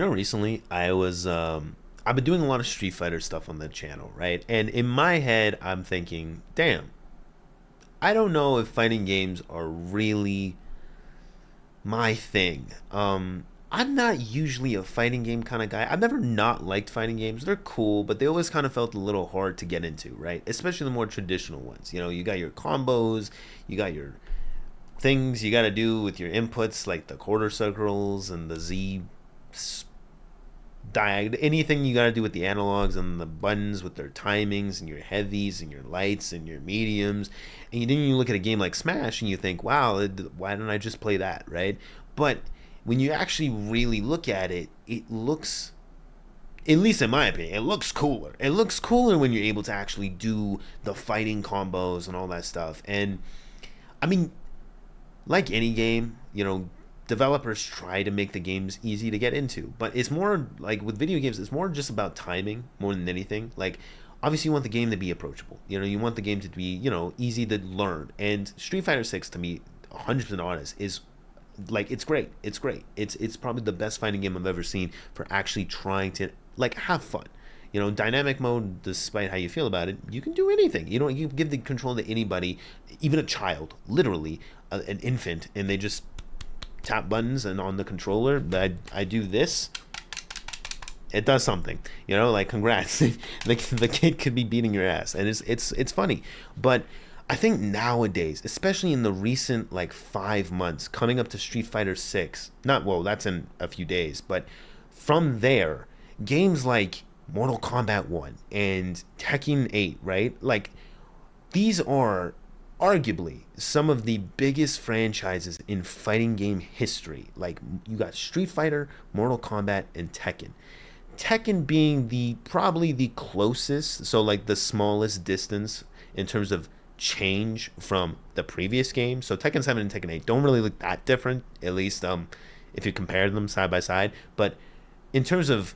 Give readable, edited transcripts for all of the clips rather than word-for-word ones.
Recently I've been doing a lot of Street Fighter stuff on the channel, right? And in my head, I'm thinking, damn, I don't know if fighting games are really my thing. I'm not usually a fighting game kind of guy. I've never not liked fighting games. They're cool, but they always kind of felt a little hard to get into, right? Especially the more traditional ones. You got your combos, you got your things you got to do with your inputs like the quarter circles and the Z anything you got to do with the analogs and the buttons with their timings and your heavies and your lights and your mediums. And then you look at a game like Smash and you think, wow, why don't I just play that, right? But when you actually really look at it, it looks, at least in my opinion, it looks cooler. It looks cooler when you're able to actually do the fighting combos and all that stuff. And I mean, like any game, developers try to make the games easy to get into, but it's more like with video games, it's more just about timing more than anything. Like, obviously, you want the game to be approachable. You want the game to be, easy to learn. And Street Fighter 6, to me, 100% honest, is like it's great. It's great. It's probably the best fighting game I've ever seen for actually trying to like have fun. Dynamic mode, despite how you feel about it, you can do anything. You give the control to anybody, even a child, literally an infant, and they just tap buttons, and on the controller, I do this. It does something. Like congrats, the kid could be beating your ass, and it's funny, but I think nowadays, especially in the recent like 5 months, coming up to Street Fighter 6, not well, that's in a few days, but from there, games like Mortal Kombat 1 and Tekken 8, right? Like, these are arguably some of the biggest franchises in fighting game history. Like, you got Street Fighter, Mortal Kombat, and Tekken. Tekken being the probably the closest, so like the smallest distance in terms of change from the previous game. So Tekken 7 and Tekken 8 don't really look that different, at least if you compare them side by side. But in terms of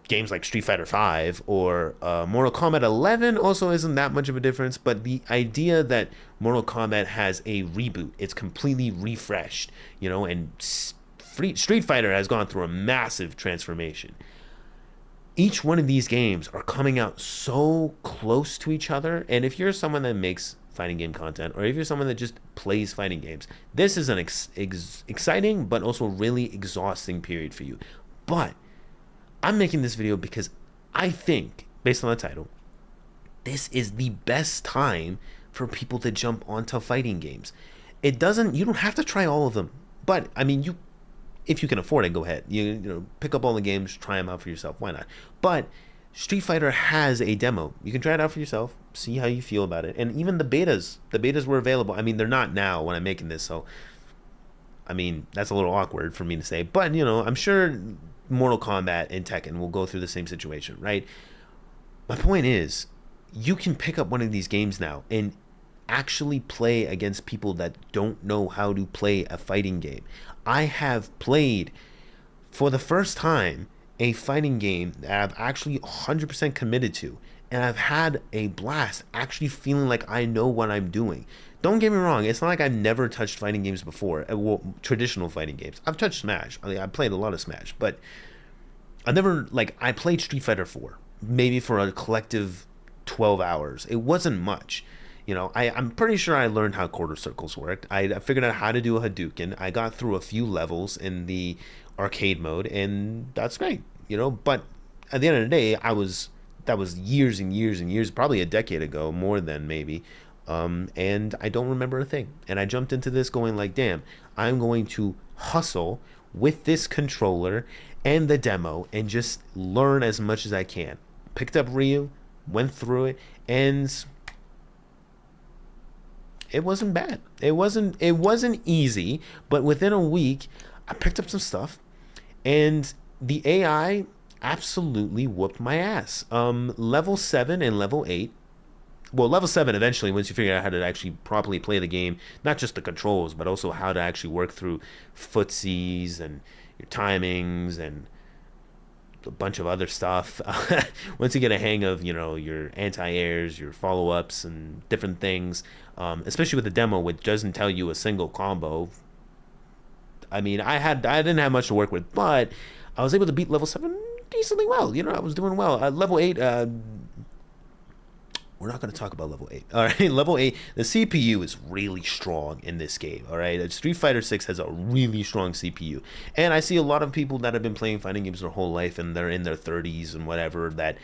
games like Street Fighter 5 or Mortal Kombat 11 also isn't that much of a difference, but the idea that Mortal Kombat has a reboot, it's completely refreshed, and Street Fighter has gone through a massive transformation. Each one of these games are coming out so close to each other, and if you're someone that makes fighting game content, or if you're someone that just plays fighting games, this is an exciting but also really exhausting period for you. But I'm making this video because I think, based on the title, this is the best time for people to jump onto fighting games. You don't have to try all of them, but I mean, if you can afford it, go ahead. Pick up all the games, try them out for yourself. Why not? But Street Fighter has a demo. You can try it out for yourself, see how you feel about it. And even the betas were available. I mean, they're not now when I'm making this, so I mean, that's a little awkward for me to say, but I'm sure Mortal Kombat and Tekken will go through the same situation, right? My point is, you can pick up one of these games now and actually play against people that don't know how to play a fighting game. I have played for the first time a fighting game that I've actually 100% committed to, and I've had a blast actually feeling like I know what I'm doing. Don't get me wrong, it's not like I've never touched fighting games before, well, traditional fighting games. I've touched Smash. I mean, I played a lot of Smash, but I played Street Fighter 4, maybe for a collective 12 hours. It wasn't much. I'm pretty sure I learned how quarter circles worked. I figured out how to do a Hadouken. I got through a few levels in the arcade mode, and that's great. But at the end of the day, that was years and years and years, probably a decade ago, more than maybe. And I don't remember a thing. And I jumped into this going like, damn, I'm going to hustle with this controller and the demo and just learn as much as I can. Picked up Ryu, went through it, and it wasn't bad. It wasn't easy, but within a week, I picked up some stuff, and the AI absolutely whooped my ass. Level 7 and level 8. Well, level 7 eventually, once you figure out how to actually properly play the game, not just the controls, but also how to actually work through footsies and your timings and a bunch of other stuff. Once you get a hang of, your anti-airs, your follow-ups, and different things, especially with the demo, which doesn't tell you a single combo. I mean, I didn't have much to work with, but I was able to beat level 7 decently well. I was doing well. Level 8, we're not going to talk about level 8. All right, level 8, the CPU is really strong in this game. All right, Street Fighter 6 has a really strong CPU. And I see a lot of people that have been playing fighting games their whole life and they're in their 30s and whatever that.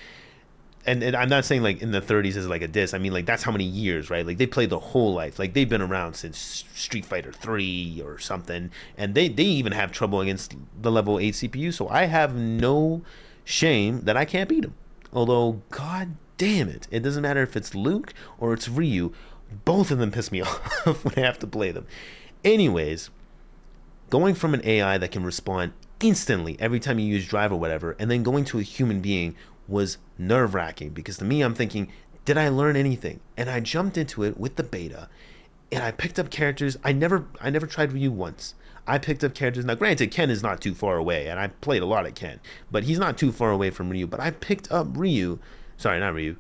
And I'm not saying like in the 30s is like a diss. I mean, like, that's how many years, right? Like, they played the whole life. Like, they've been around since Street Fighter 3 or something. And they even have trouble against the level 8 CPU. So I have no shame that I can't beat them. Although, god damn it, it doesn't matter if it's Luke or it's Ryu. Both of them piss me off when I have to play them. Anyways, going from an AI that can respond instantly every time you use drive or whatever, and then going to a human being was nerve-wracking, because to me, I'm thinking, did I learn anything? And I jumped into it with the beta, and I picked up characters. I never tried Ryu once. I picked up characters. Now, granted, Ken is not too far away, and I played a lot of Ken, but he's not too far away from Ryu. But I picked up Ryu. Sorry, not Ryu.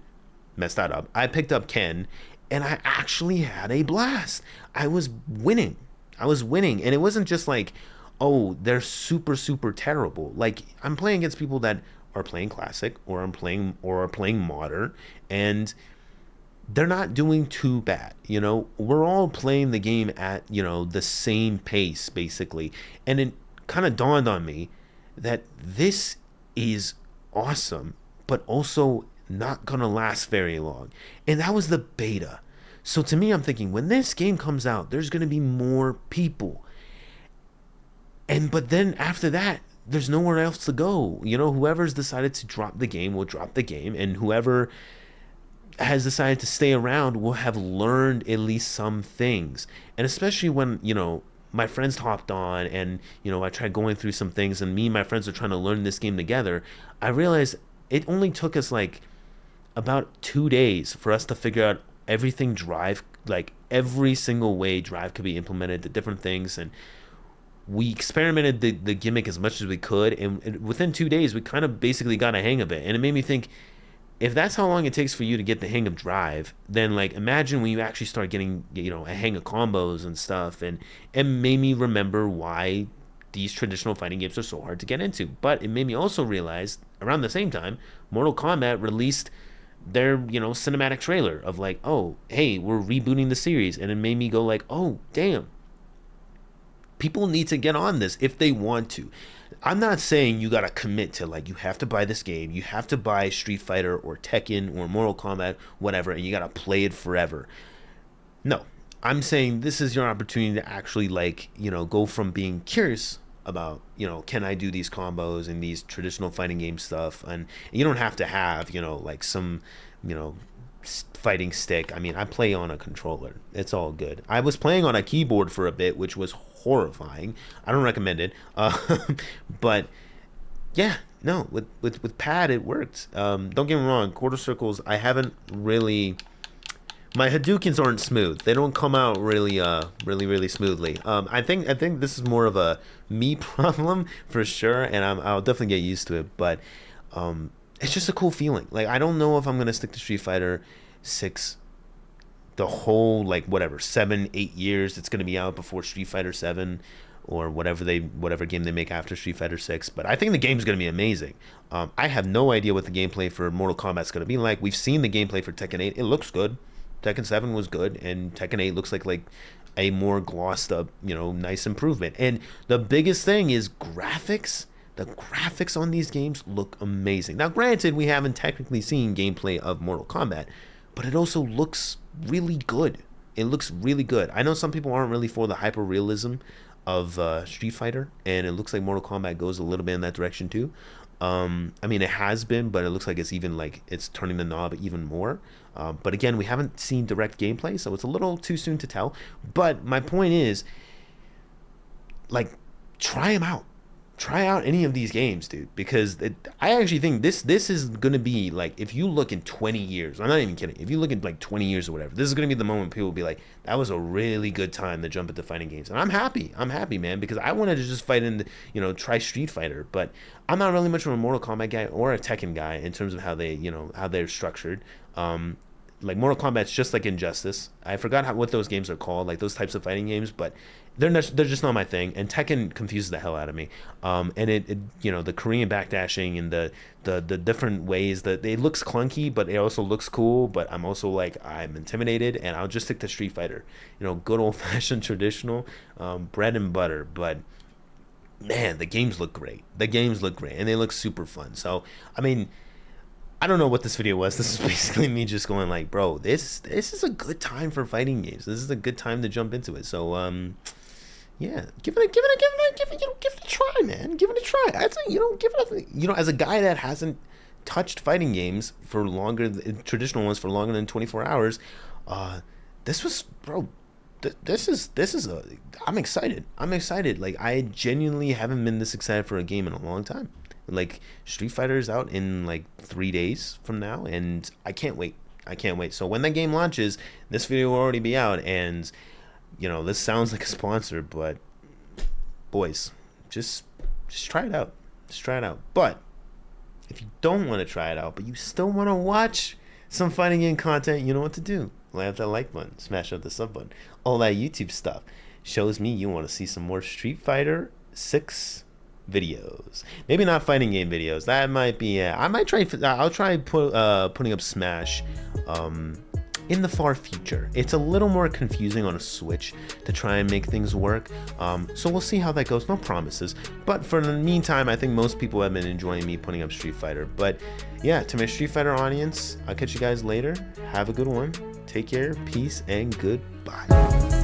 Messed that up. I picked up Ken, and I actually had a blast. I was winning. And it wasn't just like, oh, they're super, super terrible. Like, I'm playing against people that are playing classic or are playing modern, and they're not doing too bad. We're all playing the game at, the same pace, basically. And it kind of dawned on me that this is awesome, but also not gonna last very long. And that was the beta. So to me, I'm thinking, when this game comes out, there's gonna be more people. But then after that, there's nowhere else to go. Whoever's decided to drop the game will drop the game, and whoever has decided to stay around will have learned at least some things. And especially when, my friends hopped on and, I tried going through some things, and me and my friends are trying to learn this game together, I realized it only took us like about 2 days for us to figure out everything drive, like every single way drive could be implemented, the different things. And we experimented the gimmick as much as we could, and within 2 days we kind of basically got a hang of it. And it made me think, if that's how long it takes for you to get the hang of drive, then like imagine when you actually start getting a hang of combos and stuff. And it made me remember why these traditional fighting games are so hard to get into. But it made me also realize, around the same time, Mortal Kombat released their cinematic trailer of like, oh, hey, we're rebooting the series. And it made me go like, oh damn, people need to get on this if they want to. I'm not saying you gotta commit to, like, you have to buy this game, you have to buy Street Fighter or Tekken or Mortal Kombat, whatever, and you gotta play it forever. No, I'm saying this is your opportunity to actually, like, go from being curious about, can I do these combos and these traditional fighting game stuff, and you don't have to have, like some, fighting stick. I mean, I play on a controller. It's all good. I was playing on a keyboard for a bit, which was horrifying. I don't recommend it. But yeah, no, with pad it worked. Don't get me wrong, quarter circles, I haven't really. My Hadoukens aren't smooth. They don't come out really really smoothly. I think this is more of a me problem for sure, and I'll definitely get used to it. But it's just a cool feeling. Like, I don't know if I'm gonna stick to Street Fighter 6 the whole, like, whatever 7-8 years it's gonna be out before Street Fighter 7 or whatever game they make after Street Fighter 6. But I think the game's gonna be amazing. I have no idea what the gameplay for Mortal Kombat's gonna be like. We've seen the gameplay for Tekken 8. It looks good. Tekken 7 was good, and Tekken 8 looks like a more glossed up, nice improvement. And the biggest thing is graphics. The graphics on these games look amazing. Now, granted, we haven't technically seen gameplay of Mortal Kombat, but it also looks really good. It looks really good. I know some people aren't really for the hyper realism of Street Fighter, and it looks like Mortal Kombat goes a little bit in that direction too. I mean, it has been, but it looks like it's turning the knob even more. But again, we haven't seen direct gameplay, so it's a little too soon to tell. But my point is, like, try them out. Try out any of these games, dude, because I actually think this is going to be, like, if you look in 20 years, I'm not even kidding, if you look in like 20 years or whatever, this is going to be the moment people will be like, that was a really good time to jump into fighting games. And I'm happy, man, because I wanted to just fight in try Street Fighter, but I'm not really much of a Mortal Kombat guy or a Tekken guy in terms of how they're structured. Like, Mortal Kombat's just like Injustice. I forgot what those games are called, like those types of fighting games, but they're just not my thing, and Tekken confuses the hell out of me. And it you know, the Korean backdashing and the different ways that it looks clunky, but it also looks cool. But I'm also like, I'm intimidated, and I'll just stick to Street Fighter. You know, good old fashioned traditional, bread and butter. But man, the games look great. The games look great, and they look super fun. So I mean, I don't know what this video was. This is basically me just going like, bro, this is a good time for fighting games. This is a good time to jump into it. So yeah, give it a try, man. Give it a try. I'd say, you know, give it a, you know, as a guy that hasn't touched fighting games for longer, traditional ones for longer than 24 hours, this was, bro, this is a, I'm excited. I'm excited. Like, I genuinely haven't been this excited for a game in a long time. Like, Street Fighter's out in like 3 days from now, and I can't wait. I can't wait. So when that game launches, this video will already be out, and you know, this sounds like a sponsor, but boys, just try it out. Just try it out. But if you don't want to try it out, but you still want to watch some fighting game content, you know what to do. Land that like button, smash up the sub button. All that YouTube stuff shows me you want to see some more Street Fighter 6 videos. Maybe not fighting game videos. That might be I might try. I'll try putting up Smash in the far future. It's a little more confusing on a Switch to try and make things work. So we'll see how that goes. No promises. But for the meantime, I think most people have been enjoying me putting up Street Fighter. But yeah, to my Street Fighter audience, I'll catch you guys later. Have a good one. Take care. Peace and goodbye.